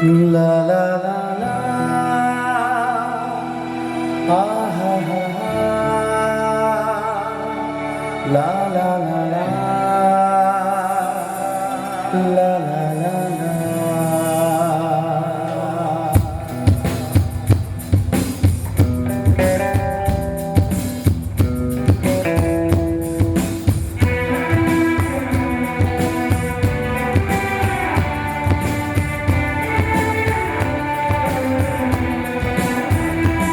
La la la la, ah ha ha ha, la la la la, la la la la.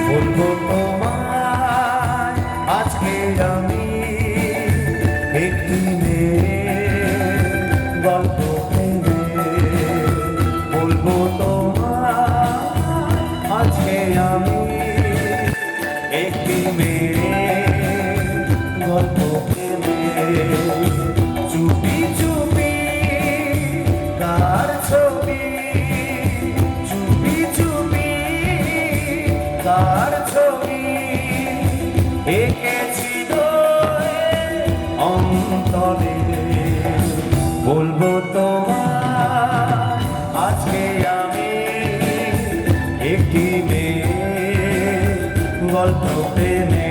বলবো তোমায় আজকে আমি একটি মেয়ের গল্প ভেবে, বলবো তোমায় আজকে আমি একটি মেয়ের গল্প ভেবে, চুপি চুপি তার ছবি, চুপি চুপি তার ছবি এঁকেছিল অন্তরে। বলবো তোমায় আজকে আমি একটি মেয়ের গল্প প্রেমে।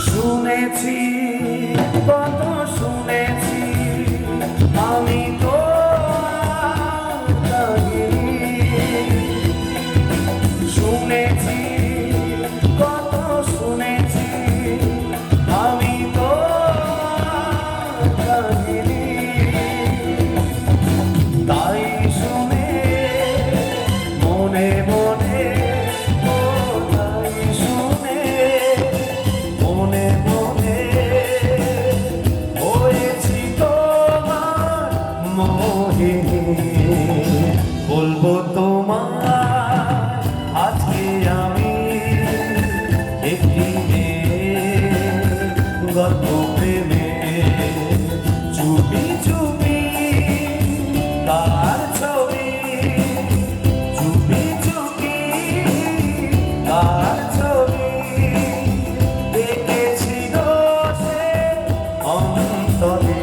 শুনেছি কত শুনেছি আমি তো শুনেছি কত শুনেছি আমি তো তাই শুনে মনে মনে, তাই শুনে মনে মনে হয়েছি তোমার মোহিনী। বলবো তোমায় আজকে আমি একটি মেয়ের গল্প প্রেমে, চুপি চুপি তার ছবি, চুপি চুপি তার ছবি দেখেছিল সে অন্তরে।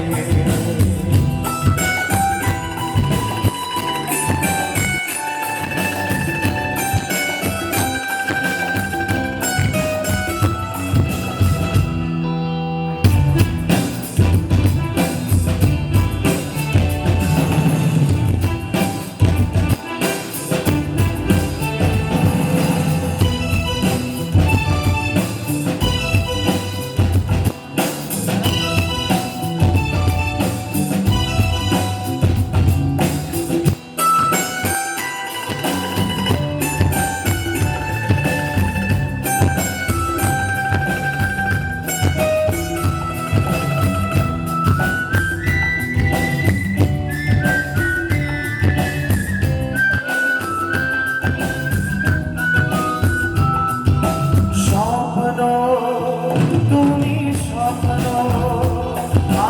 তুমি স্বপ্ন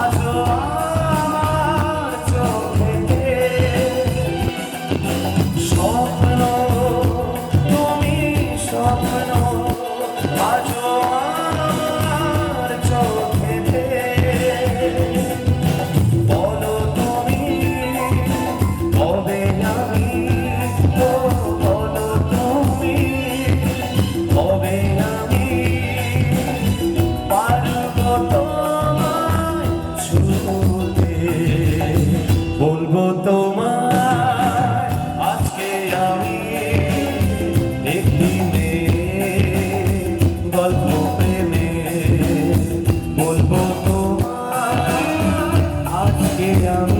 আজও আমার চোখেতে, স্বপ্ন তুমি স্বপ্ন আজও আমার চোখেতে। বলো তুমি কবে আমি, বলো তুমি কবে আমি পারবো তোমায় ছুঁতে। বলবো তোমায় আজকে আমি একটি মেয়ের গল্প প্রেম। আজকে আমি